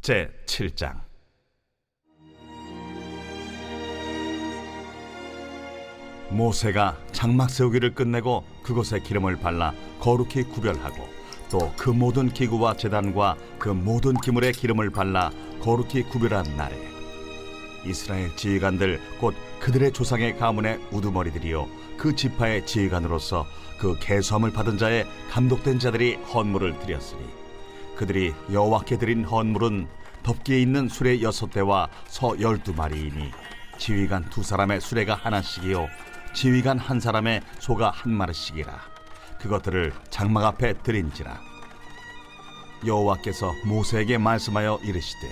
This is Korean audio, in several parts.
제7장. 모세가 장막 세우기를 끝내고 그곳에 기름을 발라 거룩히 구별하고 또 그 모든 기구와 제단과 그 모든 기물에 기름을 발라 거룩히 구별한 날에 이스라엘 지휘관들 곧 그들의 조상의 가문의 우두머리들이요 그 지파의 지휘관으로서 그 계수함을 받은 자의 감독된 자들이 헌물을 드렸으니 그들이 여호와께 드린 헌물은 덮기에 있는 수레 6대와 서 12마리이니 지휘관 2사람의 수레가 하나씩이요 지휘관 1사람의 소가 1마리씩이라. 그것들을 장막 앞에 드린지라. 여호와께서 모세에게 말씀하여 이르시되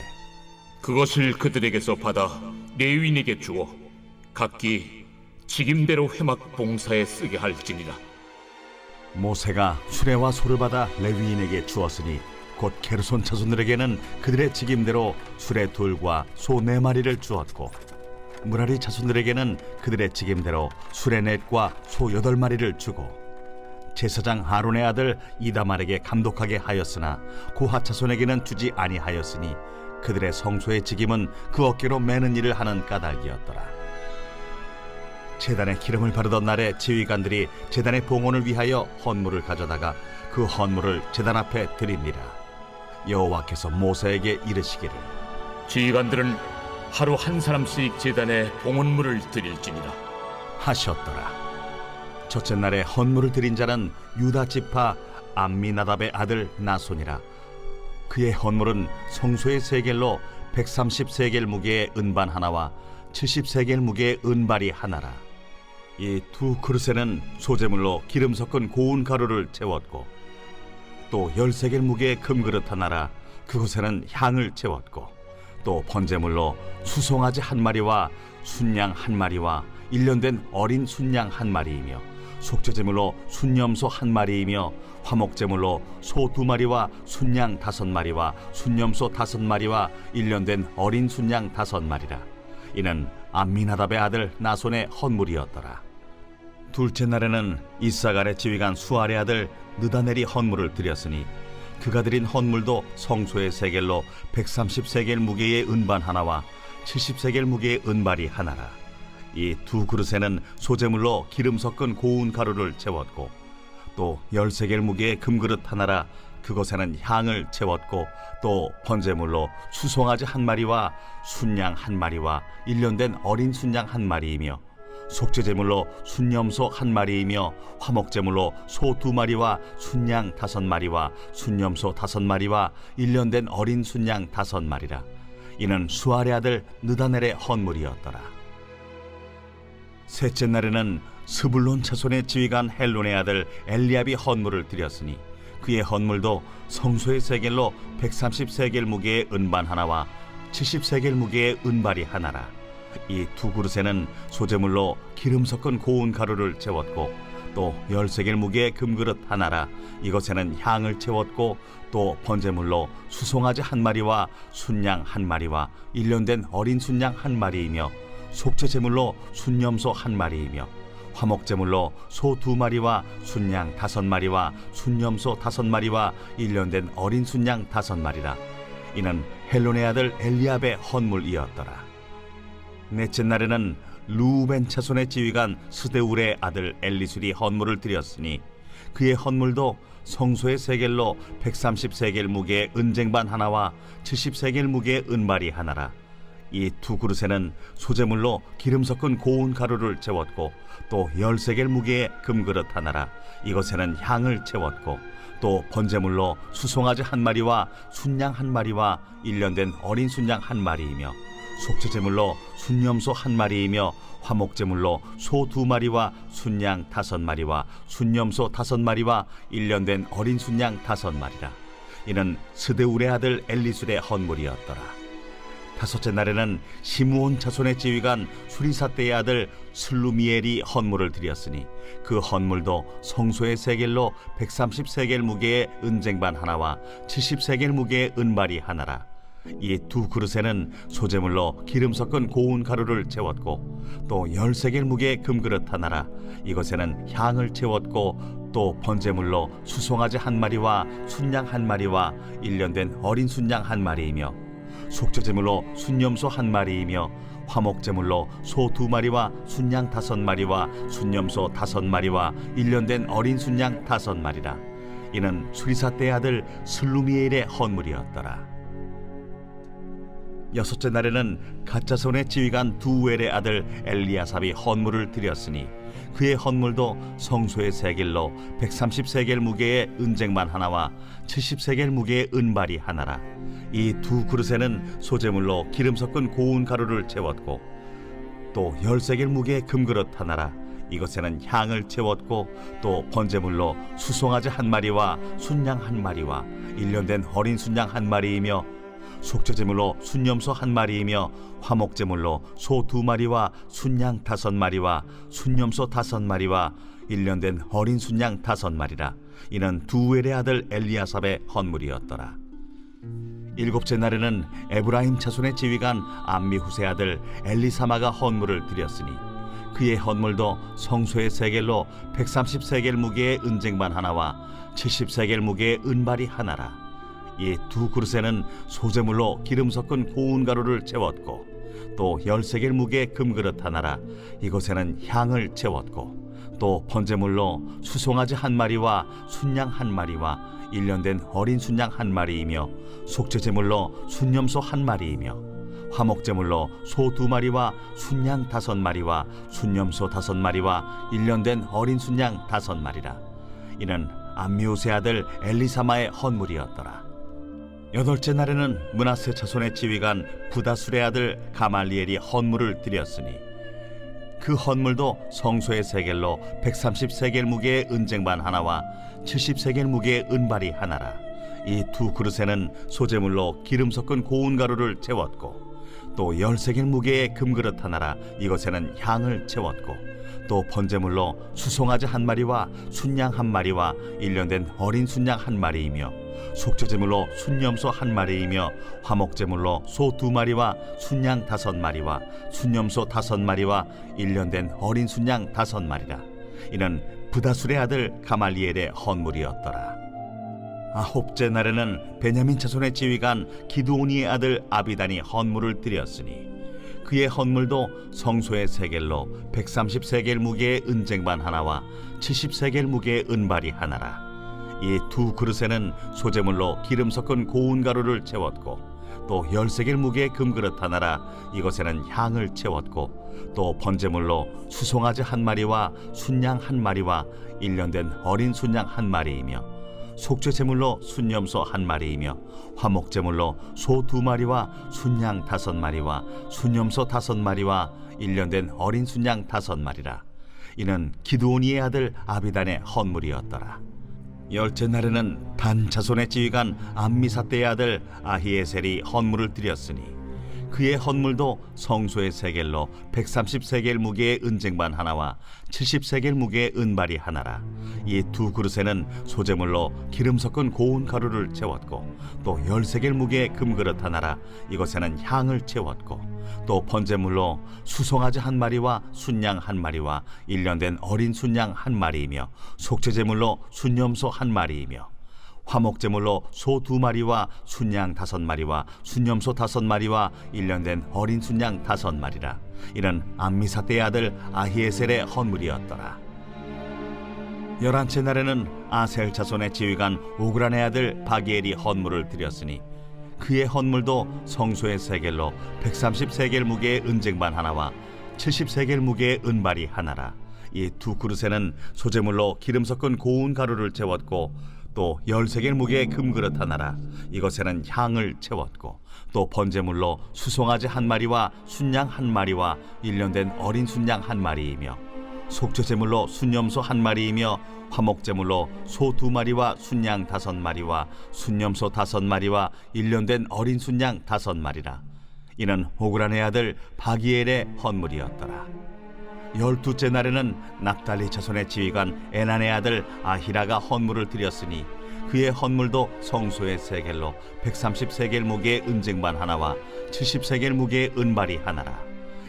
그것을 그들에게서 받아 레위인에게 주어 각기 직임대로 회막 봉사에 쓰게 할지니라. 모세가 수레와 소를 받아 레위인에게 주었으니 곧 게르손 자손들에게는 그들의 직임대로 수레 2과 소 4마리를 주었고 무라리 자손들에게는 그들의 직임대로 수레 4과 소 8마리를 주고 제사장 아론의 아들 이다말에게 감독하게 하였으나 고핫 자손에게는 주지 아니하였으니 그들의 성소의 직임은 그 어깨로 매는 일을 하는 까닭이었더라. 제단에 기름을 바르던 날에 지휘관들이 제단의 봉헌을 위하여 헌물을 가져다가 그 헌물을 제단 앞에 드립니다. 여호와께서 모세에게 이르시기를 지휘관들은 하루 1사람씩 제단에 봉헌물을 드릴지니라 하셨더라. 첫째 날에 헌물을 드린 자는 유다 지파 암미나답의 아들 나손이라. 그의 헌물은 성소의 세겔로 130세겔 무게의 은반 하나와 70세겔 무게의 은발이 하나라. 이 2 그릇에는 소재물로 기름 섞은 고운 가루를 채웠고 또 10세겔 무게의 금그릇 하나라. 그곳에는 향을 채웠고 또 번제물로 수송아지 1마리와 순양 1마리와 1년 된 어린 순양 1마리이며 속죄제물로 순염소 1마리이며 화목제물로 소 2마리와 순양 5마리와 순염소 5마리와 1년 된 어린 순양 5마리라. 이는 암미나답의 아들 나손의 헌물이었더라. 둘째 날에는 이사갈의 지휘관 수알의 아들 느다넬이 헌물을 드렸으니 그가 드린 헌물도 성소의 세겔로 130세겔 무게의 은반 하나와 70세겔 무게의 은발이 하나라. 이 2 그릇에는 소재물로 기름 섞은 고운 가루를 채웠고 또 10세겔 무게의 금그릇 하나라. 그것에는 향을 채웠고 또 번제물로 수송아지 1마리와 순양 1마리와 1년 된 어린 순양 1마리이며 속죄제물로 순염소 1마리이며 화목제물로 소 2마리와 순양 5마리와 순염소 5마리와 1년 된 어린 순양 5마리라. 이는 수알의 아들 느다넬의 헌물이었더라. 셋째 날에는 스불론 자손의 지휘관 헬론의 아들 엘리압이 헌물을 드렸으니 그의 헌물도 성소의 세겔로 130세겔 무게의 은반 하나와 70세겔 무게의 은발이 하나라. 이 2 그릇에는 소재물로 기름 섞은 고운 가루를 채웠고 또 10세겔 무게의 금그릇 하나라. 이것에는 향을 채웠고 또 번제물로 수송아지 1마리와 순양 1마리와 1년 된 어린 순양 1마리이며 속죄제물로 순염소 1마리이며 화목제물로 소 2마리와 순양 5마리와 순염소 5마리와 1년 된 어린 순양 5마리라. 이는 헬론의 아들 엘리압의 헌물이었더라. 넷째 날에는 루벤 자손의 지휘관 스데울의 아들 엘리술이 헌물을 드렸으니 그의 헌물도 성소의 세겔로 130세겔 무게의 은쟁반 하나와 70세겔 무게의 은발이 하나라. 이 2 그릇에는 소재물로 기름 섞은 고운 가루를 채웠고 또 10세겔 무게의 금그릇 하나라. 이것에는 향을 채웠고 또 번제물로 수송아지 1마리와 순양 1마리와 1년 된 어린 순양 1마리이며 속죄제물로 순염소 1마리이며 화목제물로 소 2마리와 순양 5마리와 순염소 5마리와 1년 된 어린 순양 5마리라. 이는 스데울의 아들 엘리술의 헌물이었더라. 다섯째 날에는 시므온 자손의 지휘관 수리사대의 아들 슬루미엘이 헌물을 드렸으니 그 헌물도 성소의 세겔로 130세겔 무게의 은쟁반 하나와 70세겔 무게의 은발이 하나라. 이 2 그릇에는 소재물로 기름 섞은 고운 가루를 채웠고 또 10세겔 무게의 금그릇 하나라. 이것에는 향을 채웠고 또 번제물로 수송아지 1마리와 순양 1마리와 1년 된 어린 순양 1마리이며 속죄제물로 순염소 한 마리이며 화목제물로 소 2마리와 순양 5마리와 순염소 5마리와 1년 어린 순양 5마리라. 이는 수리사 때 아들 슬루미엘의 헌물이었더라. 여섯째 날에는 갓자손의 지휘관 두엘의 아들 엘리야삽이 헌물을 드렸으니 그의 헌물도 성소의 세겔로 130세겔 무게의 은쟁반 하나와 70세겔 무게의 은발이 하나라. 이 두 그릇에는 소제물로 기름 섞은 고운 가루를 채웠고 또 10세겔 무게의 금그릇 하나라. 이것에는 향을 채웠고 또 번제물로 수송아지 한 마리와 순양 한 마리와 1년 된 어린 순양 한 마리이며 속죄제물로 순염소 한 마리이며 화목제물로 소 2마리와 순양 5마리와 순염소 5마리와 1년 된 어린 순양 5마리라. 이는 두엘의 아들 엘리야삽의 헌물이었더라. 일곱째 날에는 에브라임 자손의 지휘관 암미후세 아들 엘리사마가 헌물을 드렸으니 그의 헌물도 성소의 세겔로 130세겔 무게의 은쟁반 하나와 70세겔 무게의 은발이 하나라. 이 두 그릇에는 소제물로 기름 섞은 고운 가루를 채웠고 또 10세겔 무게의 금그릇 하나라. 이것에는 향을 채웠고 또 번제물로 수송아지 한 마리와 순양 한 마리와 1년 된 어린 순양 한 마리이며 속죄제물로 순염소 한 마리이며 화목제물로 소 2마리와 순양 5마리와 순염소 5마리와 1년 된 어린 순양 5마리라. 이는 암미우세 아들 엘리사마의 헌물이었더라. 여덟째 날에는 므낫세 자손의 지휘관 부다술의 아들 가말리엘이 헌물을 드렸으니 그 헌물도 성소의 세겔로 130세겔 무게의 은쟁반 하나와 70세겔 무게의 은발이 하나라. 이 두 그릇에는 소제물로 기름 섞은 고운 가루를 채웠고 또 10세겔 무게의 금그릇 하나라. 이것에는 향을 채웠고 또 번제물로 수송아지 한 마리와 순양 한 마리와 1년 된 어린 순양 한 마리이며 속죄제물로 순염소 한 마리이며 화목제물로 소 2마리와 순양 5마리와 순염소 5마리와 1년 된 어린 순양 5마리라. 이는 부다술의 아들 가말리엘의 헌물이었더라. 아홉째 날에는 베냐민 자손의 지휘관 기드오니의 아들 아비단이 헌물을 드렸으니 그의 헌물도 성소의 세겔로 130세겔 무게의 은쟁반 하나와 70세겔 무게의 은발이 하나라. 이 두 그릇에는 소제물로 기름 섞은 고운 가루를 채웠고 또 10세겔 무게의 금그릇 하나라. 이것에는 향을 채웠고 또 번제물로 수송아지 한 마리와 순양 한 마리와 1년 된 어린 순양 한 마리이며 속죄제물로 순염소 한 마리이며 화목제물로 소 2마리와 순양 5마리와 순염소 5마리와 1년 된 어린 순양 5마리라. 이는 기드오니의 아들 아비단의 헌물이었더라. 열째 날에는 단 자손의 지휘관 암미사대의 아들 아히에셀이 헌물을 드렸으니 그의 헌물도 성소의 세겔로 130세겔 무게의 은쟁반 하나와 70세겔 무게의 은발이 하나라. 이 두 그릇에는 소제물로 기름 섞은 고운 가루를 채웠고 또 10세겔 무게의 금그릇 하나라. 이것에는 향을 채웠고 또 번제물로 수송아지 한 마리와 순양 한 마리와 1년 된 어린 순양 한 마리이며 속죄제물로 순염소 한 마리이며 화목제물로 소 2마리와 순양 5마리와 순염소 5마리와 1년 된 어린 순양 5마리라. 이는 암미사대의 아들 아히에셀의 헌물이었더라. 11째 날에는 아셀 자손의 지휘관 오그란의 아들 바기엘이 헌물을 드렸으니 그의 헌물도 성소의 세겔로 130세겔 무게의 은쟁반 하나와 70세겔 무게의 은발이 하나라. 이 두 그릇에는 소제물로 기름 섞은 고운 가루를 채웠고 또 10세겔 무게의 금그릇 하나라. 이것에는 향을 채웠고 또 번제물로 수송아지 한 마리와 순양 한 마리와 1년 된 어린 순양 한 마리이며 속죄제물로 순염소 한 마리이며 화목제물로 소 2마리와 순양 5마리와 순염소 5마리와 1년 된 어린 순양 5마리라. 이는 호그란의 아들 바기엘의 헌물이었더라. 12째 날에는 납달리 자손의 지휘관 에난의 아들 아히라가 헌물을 드렸으니 그의 헌물도 성소의 세겔로 130세겔 무게의 은쟁반 하나와 70세겔 무게의 은발이 하나라.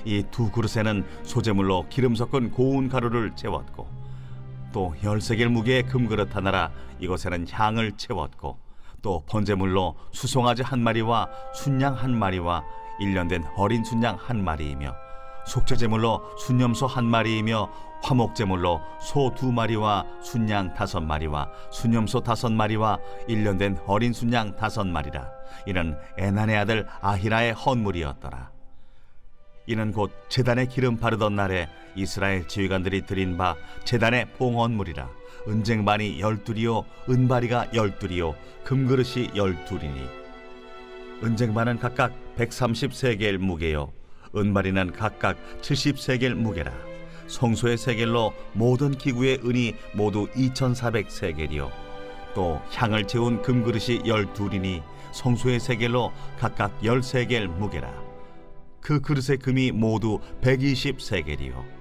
이 두 그릇에는 소제물로 기름 섞은 고운 가루를 채웠고 또 10세겔 무게의 금그릇 하나라. 이것에는 향을 채웠고 또 번제물로 수송아지 한 마리와 순양 한 마리와 1년 된 어린 순양 한 마리이며 속죄제물로 순염소 한 마리이며 화목제물로 소 2마리와 순양 5마리와 순염소 5마리와 1년 된 어린 순양 5마리라. 이는 에난의 아들 아히라의 헌물이었더라. 이는 곧 제단에 기름 바르던 날에 이스라엘 지휘관들이 드린 바 제단의 봉헌물이라. 은쟁반이 12이요 은바리가 12이요 금그릇이 12이니 은쟁반은 각각 130세겔 무게요 은바리는 각각 70세겔 무게라. 성소의 세겔로 모든 기구의 은이 모두 2400세겔이요 또 향을 채운 금그릇이 12이니 성소의 세겔로 각각 10세겔 무게라. 그 그릇의 금이 모두 120세겔이요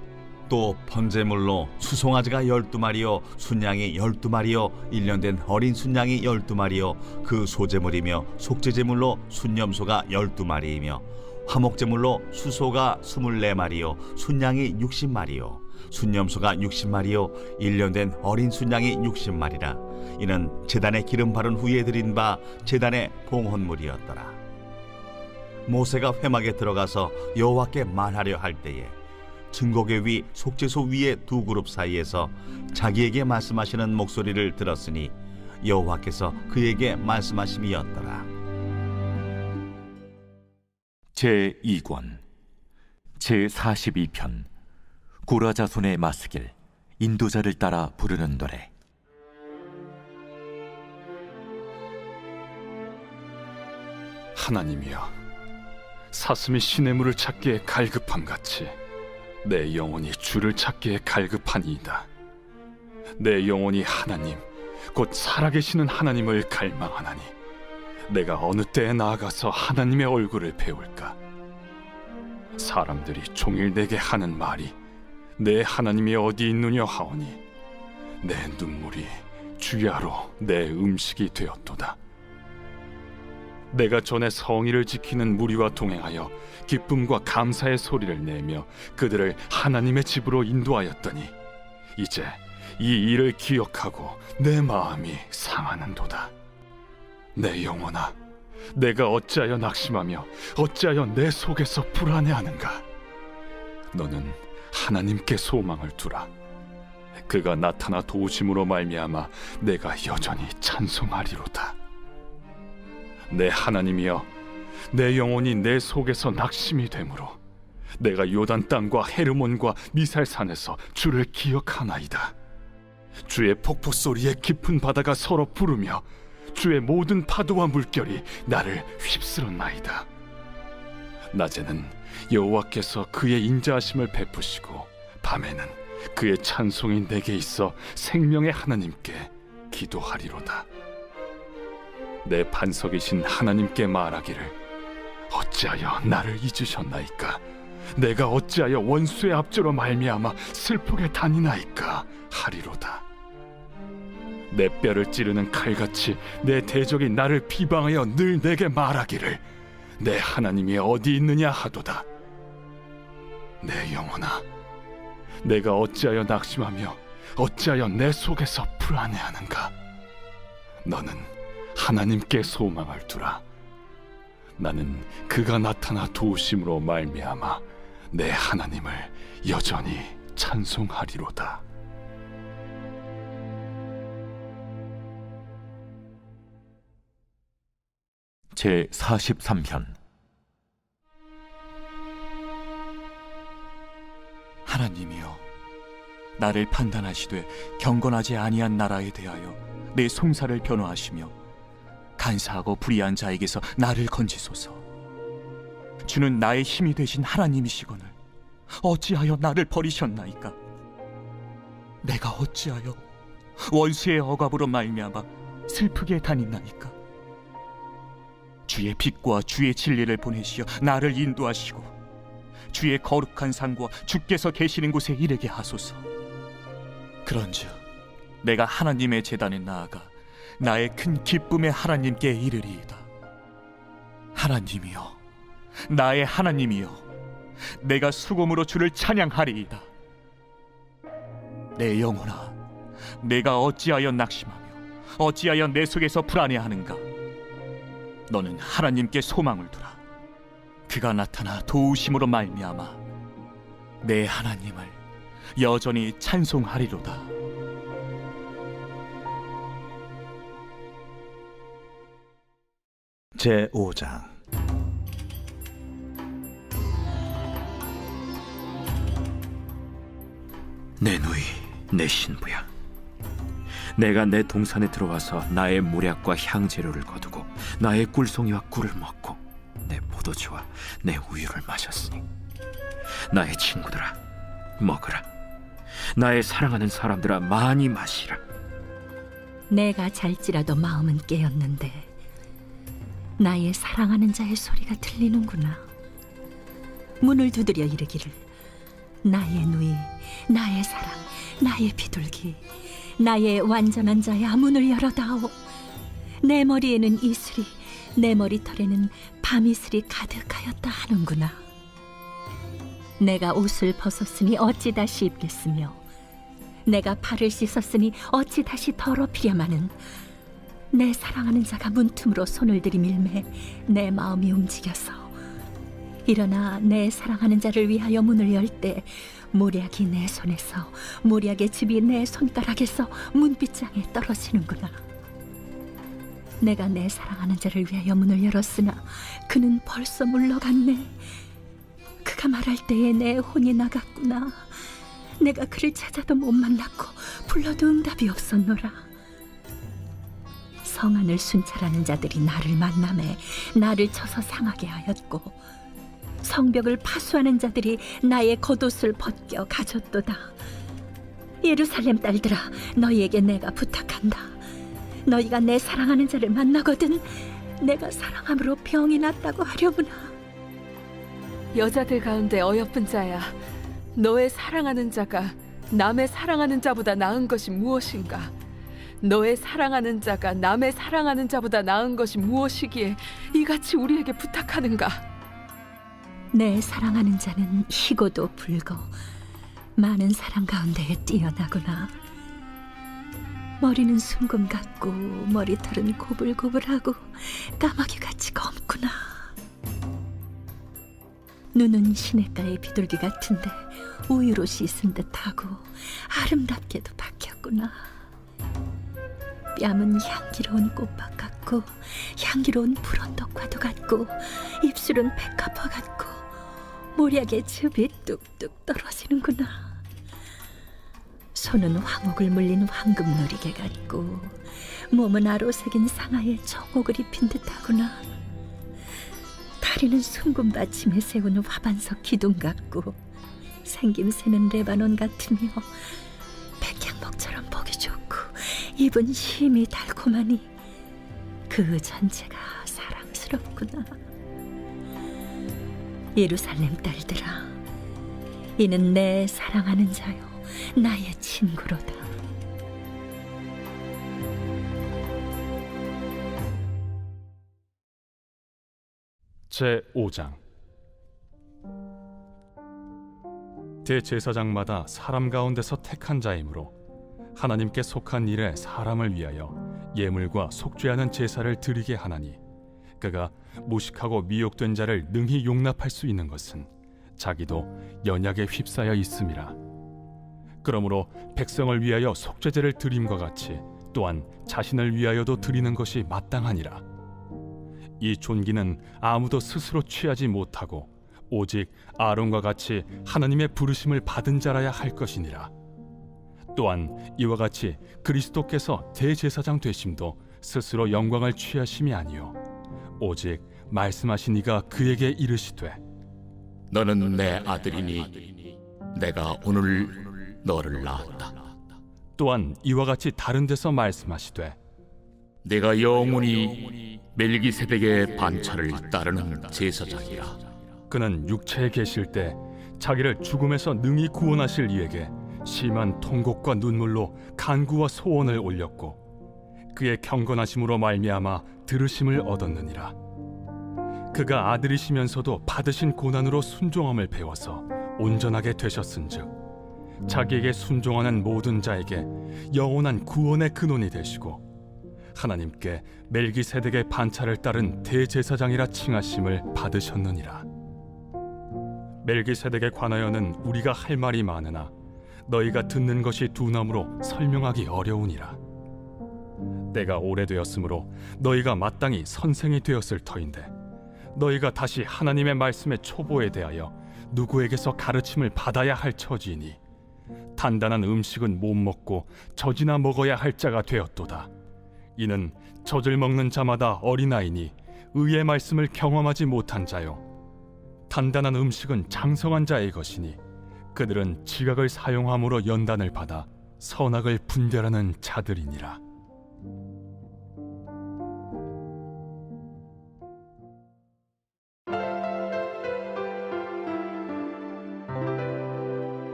또 번제물로 수송아지가 12마리요 순양이 12마리요 1년 된 어린 순양이 12마리요 그 소제물이며 속죄제물로 순염소가 12마리이며 화목제물로 수소가 24마리요 순양이 60마리요 순염소가 60마리요 1년 된 어린 순양이 60마리라. 이는 제단에 기름 바른 후에 드린 바 제단의 봉헌물이었더라. 모세가 회막에 들어가서 여호와께 말하려 할 때에 증거궤 위 속죄소 위의 두 그룹 사이에서 자기에게 말씀하시는 목소리를 들었으니 여호와께서 그에게 말씀하심이었더라. 제2권 제42편 고라 자손의 마스길 인도자를 따라 부르는 노래. 하나님이여, 사슴이 시냇물을 찾기에 갈급함같이 내 영혼이 주를 찾기에 갈급하니이다. 내 영혼이 하나님 곧 살아계시는 하나님을 갈망하나니 내가 어느 때에 나아가서 하나님의 얼굴을 배울까? 사람들이 종일 내게 하는 말이 내 하나님이 어디 있느냐 하오니 내 눈물이 주야로 내 음식이 되었도다. 내가 전에 성의를 지키는 무리와 동행하여 기쁨과 감사의 소리를 내며 그들을 하나님의 집으로 인도하였더니 이제 이 일을 기억하고 내 마음이 상하는도다. 내 영혼아, 내가 어찌하여 낙심하며 어찌하여 내 속에서 불안해하는가? 너는 하나님께 소망을 두라. 그가 나타나 도우심으로 말미암아 내가 여전히 찬송하리로다. 내 하나님이여, 내 영혼이 내 속에서 낙심이 되므로 내가 요단 땅과 헤르몬과 미살산에서 주를 기억하나이다. 주의 폭포 소리에 깊은 바다가 서로 부르며 주의 모든 파도와 물결이 나를 휩쓸었나이다. 낮에는 여호와께서 그의 인자하심을 베푸시고 밤에는 그의 찬송이 내게 있어 생명의 하나님께 기도하리로다. 내 반석이신 하나님께 말하기를 어찌하여 나를 잊으셨나이까? 내가 어찌하여 원수의 압제로 말미암아 슬프게 다니나이까 하리로다. 내 뼈를 찌르는 칼같이 내 대적이 나를 비방하여 늘 내게 말하기를 내 하나님이 어디 있느냐 하도다. 내 영혼아, 내가 어찌하여 낙심하며 어찌하여 내 속에서 불안해하는가? 너는 하나님께 소망을 두라. 나는 그가 나타나 도우심으로 말미암아 내 하나님을 여전히 찬송하리로다. 제43편 하나님이여, 나를 판단하시되 경건하지 아니한 나라에 대하여 내 송사를 변호하시며 간사하고 불의한 자에게서 나를 건지소서. 주는 나의 힘이 되신 하나님이시거늘 어찌하여 나를 버리셨나이까? 내가 어찌하여 원수의 억압으로 말미암아 슬프게 다니나이까? 주의 빛과 주의 진리를 보내시어 나를 인도하시고 주의 거룩한 산과 주께서 계시는 곳에 이르게 하소서. 그런즉 내가 하나님의 제단에 나아가 나의 큰 기쁨의 하나님께 이르리이다. 하나님이여, 나의 하나님이여, 내가 수금으로 주를 찬양하리이다. 내 영혼아, 내가 어찌하여 낙심하며 어찌하여 내 속에서 불안해하는가? 너는 하나님께 소망을 두라. 그가 나타나 도우심으로 말미암아 내 하나님을 여전히 찬송하리로다. 제5장. 내 누이, 내 신부야. 내가 내 동산에 들어와서 나의 모략과 향재료를 거두고 나의 꿀송이와 꿀을 먹고 내 포도주와 내 우유를 마셨으니 나의 친구들아, 먹으라. 나의 사랑하는 사람들아, 많이 마시라. 내가 잘지라도 마음은 깨었는데 나의 사랑하는 자의 소리가 들리는구나. 문을 두드려 이르기를, 나의 누이, 나의 사랑, 나의 비둘기, 나의 완전한 자야, 문을 열어다오. 내 머리에는 이슬이, 내 머리털에는 밤이슬이 가득하였다 하는구나. 내가 옷을 벗었으니 어찌 다시 입겠으며 내가 발을 씻었으니 어찌 다시 더럽히랴마는, 내 사랑하는 자가 문틈으로 손을 들이밀매 내 마음이 움직여서 일어나 내 사랑하는 자를 위하여 문을 열 때 모략이 내 손에서, 모략의 즙이 내 손가락에서 문빗장에 떨어지는구나. 내가 내 사랑하는 자를 위하여 문을 열었으나 그는 벌써 물러갔네. 그가 말할 때에 내 혼이 나갔구나. 내가 그를 찾아도 못 만났고 불러도 응답이 없었노라. 성안을 순찰하는 자들이 나를 만나매 나를 쳐서 상하게 하였고, 성벽을 파수하는 자들이 나의 겉옷을 벗겨 가졌도다. 예루살렘 딸들아, 너희에게 내가 부탁한다. 너희가 내 사랑하는 자를 만나거든 내가 사랑함으로 병이 났다고 하려무나. 여자들 가운데 어여쁜 자야, 너의 사랑하는 자가 남의 사랑하는 자보다 나은 것이 무엇인가? 너의 사랑하는 자가 남의 사랑하는 자보다 나은 것이 무엇이기에 이같이 우리에게 부탁하는가? 내 사랑하는 자는 희고도 붉어 많은 사람 가운데에 뛰어나구나. 머리는 순금 같고 머리털은 고불고불하고 까마귀같이 검구나. 눈은 시냇가의 비둘기 같은데 우유로 씻은 듯하고 아름답게도 박혔구나. 뺨은 향기로운 꽃밭 같고 향기로운 불언덕과도 같고, 입술은 백합화 같고 모략의 즙이 뚝뚝 떨어지는구나. 손은 화목을 물린 황금 놀이개 같고 몸은 아로 새긴 상아의 청옥을 입힌 듯하구나. 다리는 순금 받침에 세운 화반석 기둥 같고 생김새는 레바논 같으며 백향목처럼 보기 좋고 입은 심이 달콤하니 그 전체가 사랑스럽구나. 예루살렘 딸들아, 이는 내 사랑하는 자요 나의 친구로다. 제5장. 대제사장마다 사람 가운데서 택한 자이므로 하나님께 속한 일에 사람을 위하여 예물과 속죄하는 제사를 드리게 하나니, 그가 무식하고 미혹된 자를 능히 용납할 수 있는 것은 자기도 연약에 휩싸여 있음이라. 그러므로 백성을 위하여 속죄제를 드림과 같이 또한 자신을 위하여도 드리는 것이 마땅하니라. 이 존귀는 아무도 스스로 취하지 못하고 오직 아론과 같이 하나님의 부르심을 받은 자라야 할 것이니라. 또한 이와 같이 그리스도께서 대제사장 되심도 스스로 영광을 취하심이 아니요 오직 말씀하신 이가 그에게 이르시되, 너는 내 아들이니 내가 오늘 너를 낳았다. 또한 이와 같이 다른 데서 말씀하시되, 내가 영원히 멜기세덱의 반차를 따르는 제사장이라. 그는 육체에 계실 때 자기를 죽음에서 능히 구원하실 이에게 심한 통곡과 눈물로 간구와 소원을 올렸고 그의 경건하심으로 말미암아 들으심을 얻었느니라. 그가 아들이시면서도 받으신 고난으로 순종함을 배워서 온전하게 되셨은즉 자기에게 순종하는 모든 자에게 영원한 구원의 근원이 되시고 하나님께 멜기세덱의 반차를 따른 대제사장이라 칭하심을 받으셨느니라. 멜기세덱에 관하여는 우리가 할 말이 많으나 너희가 듣는 것이 두나무로 설명하기 어려우니라. 때가 오래되었으므로 너희가 마땅히 선생이 되었을 터인데 너희가 다시 하나님의 말씀의 초보에 대하여 누구에게서 가르침을 받아야 할 처지이니 단단한 음식은 못 먹고 젖이나 먹어야 할 자가 되었도다. 이는 젖을 먹는 자마다 어린아이니 의의 말씀을 경험하지 못한 자요, 단단한 음식은 장성한 자의 것이니 그들은 지각을 사용함으로 연단을 받아 선악을 분별하는 자들이니라.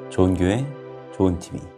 좋은 교회, 좋은 TV